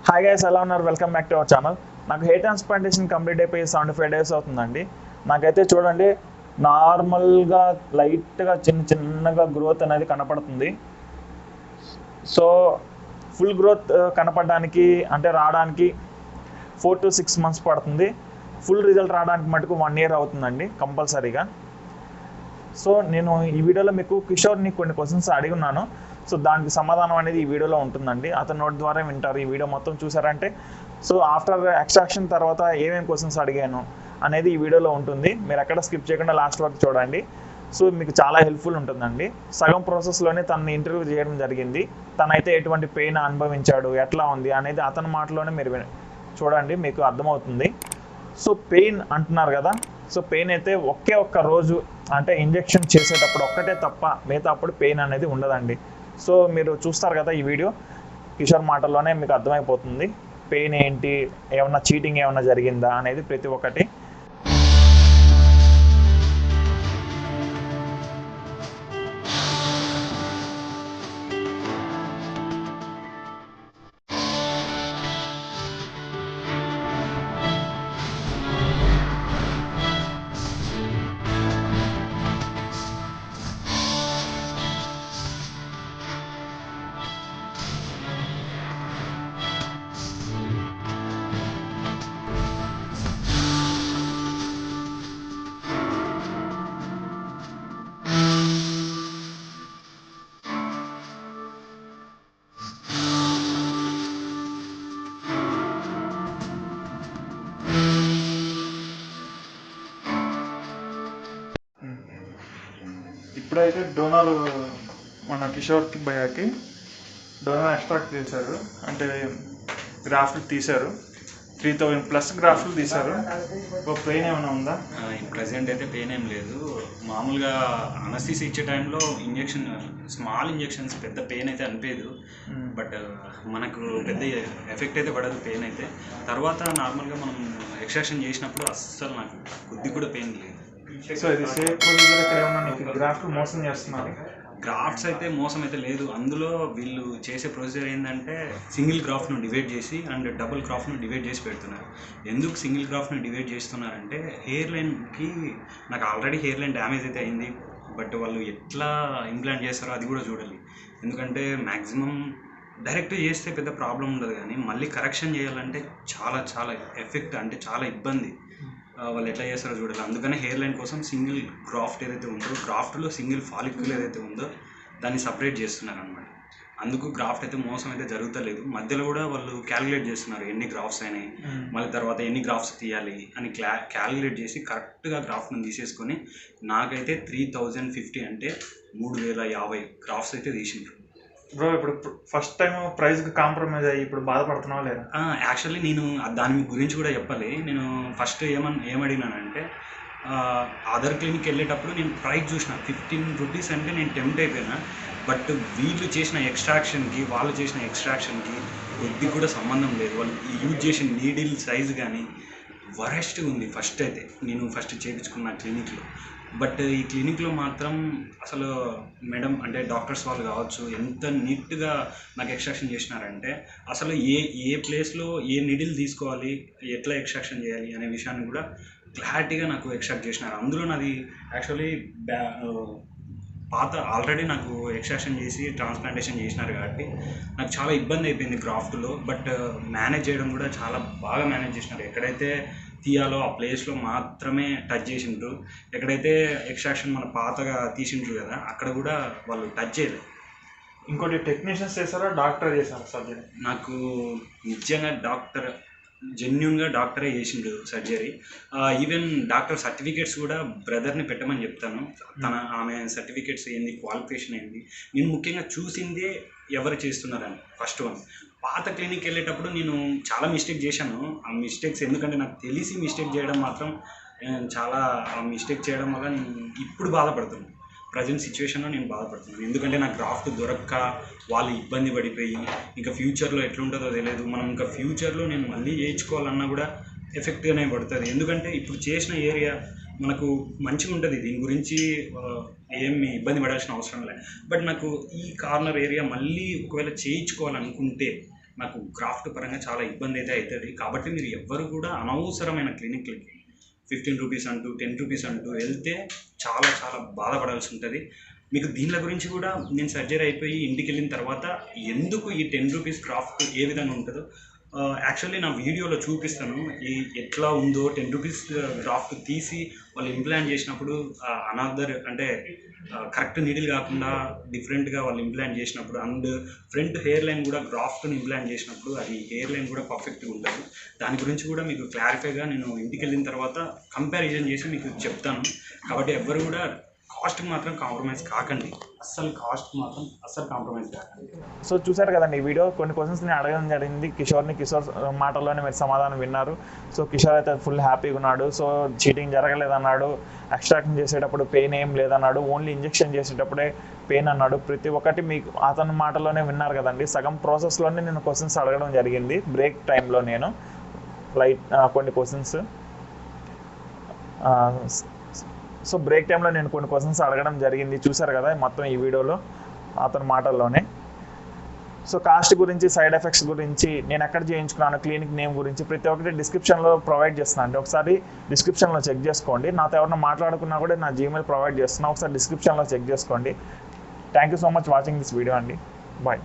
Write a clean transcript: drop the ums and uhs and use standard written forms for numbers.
Hi guys, ఎలా ఉన్నారు? Welcome back to our channel. నాకు హెయిర్ ట్రాన్స్ప్లాంటేషన్ కంప్లీట్ అయిపోయి 75 days అవుతుందండి. నాకైతే చూడండి, నార్మల్గా లైట్గా చిన్నగా గ్రోత్ అనేది కనపడుతుంది. సో ఫుల్ గ్రోత్ కనపడడానికి అంటే రావడానికి 4 to 6 months పడుతుంది. ఫుల్ రిజల్ట్ రావడానికి మటుకు 1 year అవుతుందండి కంపల్సరీగా. సో నేను ఈ వీడియోలో మీకు కిషోర్ని కొన్ని క్వశ్చన్స్ అడిగి ఉన్నాను. సో దానికి సమాధానం అనేది ఈ వీడియోలో ఉంటుందండి. అతని నోటి ద్వారా వింటారు. ఈ వీడియో మొత్తం చూసారంటే సో ఆఫ్టర్ ఎక్స్ట్రాక్షన్ తర్వాత ఏమేమి క్వశ్చన్స్ అడిగాను అనేది ఈ వీడియోలో ఉంటుంది. మీరు ఎక్కడ స్కిప్ చేయకుండా లాస్ట్ వరకు చూడండి. సో మీకు చాలా హెల్ప్ఫుల్ ఉంటుందండి. సగం ప్రాసెస్లోనే తనని ఇంటర్వ్యూ చేయడం జరిగింది. తనైతే ఎటువంటి పెయిన్ అనుభవించాడు, ఎట్లా ఉంది అనేది అతని మాటలోనే మీరు చూడండి, మీకు అర్థమవుతుంది. సో పెయిన్ అంటున్నారు కదా, సో పెయిన్ అయితే ఒక్క రోజు అంటే ఇంజెక్షన్ చేసేటప్పుడు ఒక్కటే తప్ప మిగతా అప్పుడు పెయిన్ అనేది ఉండదండి. సో మీరు చూస్తారు కదా ఈ వీడియో, కిషోర్ మాటల్లోనే మీకు అర్థమైపోతుంది పెయిన్ ఏంటి, ఏమన్నా చీటింగ్ ఏమన్నా జరిగిందా అనేది ప్రతి ఒక్కటి. ఇప్పుడైతే డోనర్ మన కిషోర్కి భయ్యాకి డోనర్ ఎక్స్ట్రాక్ట్ చేశారు, అంటే గ్రాఫ్ట్లు తీశారు. 3000+ గ్రాఫ్ట్లు తీశారు. పెయిన్ ఏమైనా ఉందా? ప్రజెంట్ అయితే పెయిన్ ఏం లేదు. మామూలుగా అనస్థీసియా ఇచ్చే టైంలో ఇంజెక్షన్, స్మాల్ ఇంజెక్షన్స్, పెద్ద పెయిన్ అయితే అనిపించదు. బట్ మనకు పెద్ద ఎఫెక్ట్ అయితే పడదు పెయిన్ అయితే. తర్వాత నార్మల్గా మనం ఎక్స్ట్రాక్షన్ చేసినప్పుడు అస్సలు నాకు కొద్ది కూడా పెయిన్ లేదు. సో ఇది సేఫ్ ప్రొసీజర్. ఇక్కడ ఏమన్నా మీకు గ్రాఫ్ట్లు మోసం చేస్తున్నారు? గ్రాఫ్ట్స్ అయితే మోసం అయితే లేదు. అందులో వీళ్ళు చేసే ప్రొసీజర్ ఏంటంటే సింగిల్ గ్రాఫ్ను డివైడ్ చేసి అండ్ డబుల్ గ్రాఫ్ను డివైడ్ చేసి పెడుతున్నారు. ఎందుకు సింగిల్ గ్రాఫ్ను డివైడ్ చేస్తున్నారంటే హెయిర్ లైన్కి, నాకు ఆల్రెడీ హెయిర్ లైన్ డ్యామేజ్ అయితే అయింది. బట్ వాళ్ళు ఎట్లా ఇంప్లాంట్ చేస్తారో అది కూడా చూడాలి. ఎందుకంటే మ్యాక్సిమం డైరెక్ట్ చేస్తే పెద్ద ప్రాబ్లం ఉండదు, కానీ మళ్ళీ కరెక్షన్ చేయాలంటే చాలా చాలా ఎఫెక్ట్, అంటే చాలా ఇబ్బంది. వాళ్ళు ఎట్లా చేస్తారో చూడాలి. అందుకనే హెయిర్ లైన్ కోసం సింగిల్ గ్రాఫ్ట్ ఏదైతే ఉందో, గ్రాఫ్ట్లో సింగిల్ ఫాలిక్యుల్ ఏదైతే ఉందో దాన్ని సపరేట్ చేస్తున్నారు అనమాట. అందుకు గ్రాఫ్ట్ అయితే మోసం అయితే జరుగుతలేదు. మధ్యలో కూడా వాళ్ళు క్యాలిక్యులేట్ చేస్తున్నారు ఎన్ని గ్రాఫ్స్ అయినాయి, మళ్ళీ తర్వాత ఎన్ని గ్రాఫ్స్ తీయాలి అని క్యాలిక్యులేట్ చేసి కరెక్ట్గా గ్రాఫ్ట్ని తీసేసుకొని నాకైతే 3050 అంటే 3050 గ్రాఫ్స్ అయితే తీసిండ్రు. బ్రో, ఇప్పుడు ఫస్ట్ టైం ప్రైస్కి కాంప్రమైజ్ అయ్యి ఇప్పుడు బాధపడుతున్నావా లేదా? యాక్చువల్లీ నేను దాని గురించి కూడా చెప్పాలి. నేను ఫస్ట్ ఏమడిగినానంటే అదర్ క్లినిక్ వెళ్ళేటప్పుడు నేను ప్రైస్ చూసిన 15 రూపీస్ అంటే నేను టెంప్ట్ అయిపోయినా. బట్ వీళ్ళు చేసిన ఎక్స్ట్రాక్షన్కి, వాళ్ళు చేసిన ఎక్స్ట్రాక్షన్కి కొద్ది కూడా సంబంధం లేదు. వాళ్ళు యూజ్ చేసిన నీడిల్ సైజు కానీ వరెస్ట్గా ఉంది. ఫస్ట్ అయితే నేను చేయించుకున్న క్లినిక్లో. బట్ ఈ క్లినిక్లో మాత్రం అసలు మేడం అంటే డాక్టర్స్ వాళ్ళు కావచ్చు, ఎంత నీట్గా నాకు ఎక్స్ట్రాక్షన్ చేసినారంటే అసలు ఏ ప్లేస్లో ఏ నీడిల్ తీసుకోవాలి, ఎట్లా ఎక్స్ట్రాక్షన్ చేయాలి అనే విషయాన్ని కూడా క్లారిటీగా నాకు ఎక్స్ట్రాక్ట్ చేసినారు. అందులో నాది యాక్చువల్లీ పాత ఆల్రెడీ నాకు ఎక్స్ట్రాక్షన్ చేసి ట్రాన్స్ప్లాంటేషన్ చేసినారు కాబట్టి నాకు చాలా ఇబ్బంది అయిపోయింది గ్రాఫ్ట్లో. బట్ మేనేజ్ చేయడం కూడా చాలా బాగా మేనేజ్ చేసినారు. ఎక్కడైతే తీయాలో ఆ ప్లేస్లో మాత్రమే టచ్ చేసిండ్రు. ఎక్కడైతే ఎక్స్ట్రాక్షన్ మన పాతగా తీసిండ్రు కదా అక్కడ కూడా వాళ్ళు టచ్ చేయలేదు. ఇంకోటి టెక్నీషియన్స్ చేశారా, డాక్టర్ చేశారా సర్జరీ? నాకు నిజంగా జెన్యున్గా డాక్టరే చేసిండు సర్జరీ. ఈవెన్ డాక్టర్ సర్టిఫికేట్స్ కూడా బ్రదర్ని పెట్టమని చెప్తాను. ఆమె సర్టిఫికేట్స్ ఏంది, క్వాలిఫికేషన్ ఏంది, నేను ముఖ్యంగా చూసిందే ఎవరు చేస్తున్నారని. ఫస్ట్ వన్, పాత క్లినిక్ వెళ్ళేటప్పుడు నేను చాలా మిస్టేక్ చేశాను. ఆ మిస్టేక్స్ ఎందుకంటే నాకు తెలిసి మిస్టేక్ చేయడం మాత్రం చాలా మిస్టేక్ చేయడం వల్ల నేను ఇప్పుడు బాధపడుతున్నాను. ప్రజెంట్ సిచ్యువేషన్లో నేను బాధపడుతున్నాను. ఎందుకంటే నాకు గ్రాఫ్ట్ దొరక్క వాళ్ళు ఇబ్బంది పడిపోయి ఇంకా ఫ్యూచర్లో ఎట్లుంటుందో తెలియదు. మనం ఇంకా ఫ్యూచర్లో నేను మళ్ళీ చేయించుకోవాలన్నా కూడా ఎఫెక్ట్గానే పడుతుంది. ఎందుకంటే ఇప్పుడు చేసిన ఏరియా మనకు మంచిగా ఉంటుంది, దీని గురించి ఏమి ఇబ్బంది పడాల్సిన అవసరం లేదు. బట్ నాకు ఈ కార్నర్ ఏరియా మళ్ళీ ఒకవేళ చేయించుకోవాలనుకుంటే నాకు గ్రాఫ్ట్ పరంగా చాలా ఇబ్బంది అయితే అవుతుంది. కాబట్టి మీరు ఎవ్వరు కూడా అనవసరమైన క్లినిక్లకి 15 రూపీస్ అంటూ 10 రూపీస్ అంటూ వెళ్తే చాలా చాలా బాధపడాల్సి ఉంటుంది. మీకు దీనిల గురించి కూడా నేను సర్జరీ అయిపోయి ఇంటికి వెళ్ళిన తర్వాత ఎందుకు ఈ 10 రూపీస్ గ్రాఫ్ట్ ఏ విధంగా ఉంటుందో యాక్చువల్లీ నా వీడియోలో చూపిస్తాను. ఈ ఎట్లా ఉందో 10 రూపీస్ గ్రాఫ్ట్ తీసి వాళ్ళు ఇంప్లాంట్ చేసినప్పుడు అనదర్ అంటే కరెక్ట్ నీడిల్ కాకుండా డిఫరెంట్గా వాళ్ళు ఇంప్లాంట్ చేసినప్పుడు అండ్ ఫ్రంట్ హెయిర్ లైన్ కూడా గ్రాఫ్ట్ని ఇంప్లాంట్ చేసినప్పుడు అది హెయిర్ లైన్ కూడా పర్ఫెక్ట్గా ఉంటుంది. దాని గురించి కూడా మీకు క్లారిఫైగా నేను ఇంటికి వెళ్ళిన తర్వాత కంపారిజన్ చేసి మీకు చెప్తాను. కాబట్టి ఎవ్వరు కూడా కాస్ట్కి మాత్రం కాంప్రమైజ్ కాకండి. కాస్ట్ మాత్రం అస్సలు కాంప్రమైజ్ కాకండి. సో చూసారు కదండి ఈ వీడియో. కొన్ని క్వశ్చన్స్ నేను అడగడం జరిగింది కిషోర్ మాటల్లోనే మీరు సమాధానం విన్నారు. సో కిషోర్ అయితే ఫుల్ హ్యాపీగా ఉన్నాడు. సో చీటింగ్ జరగలేదన్నాడు, ఎక్స్ట్రాక్షన్ చేసేటప్పుడు పెయిన్ ఏం లేదన్నాడు, ఓన్లీ ఇంజెక్షన్ చేసేటప్పుడే పెయిన్ అన్నాడు. ప్రతి ఒక్కటి మీకు అతని మాటల్లోనే విన్నారు కదండి. సగం ప్రాసెస్లోనే నేను క్వశ్చన్స్ అడగడం జరిగింది. బ్రేక్ టైంలో నేను కొన్ని క్వశ్చన్స్ సో బ్రేక్ టైంలో నేను కొన్ని క్వశ్చన్స్ అడగడం జరిగింది. చూసారు కదా మొత్తం ఈ వీడియోలో అతని మాటల్లోనే. సో కాస్ట్ గురించి, సైడ్ ఎఫెక్ట్స్ గురించి, నేను ఎక్కడ చేయించుకున్నాను, క్లినిక్ నేమ్ గురించి ప్రతి ఒక్కటి డిస్క్రిప్షన్లో ప్రొవైడ్ చేస్తున్నాను అండి. ఒకసారి డిస్క్రిప్షన్లో చెక్ చేసుకోండి. నాతో ఎవరైనా మాట్లాడుకున్నా కూడా నా జీమెయిల్ ప్రొవైడ్ చేస్తున్నా, ఒకసారి డిస్క్రిప్షన్లో చెక్ చేసుకోండి. Thank you so much watching this video అండి. బాయ్.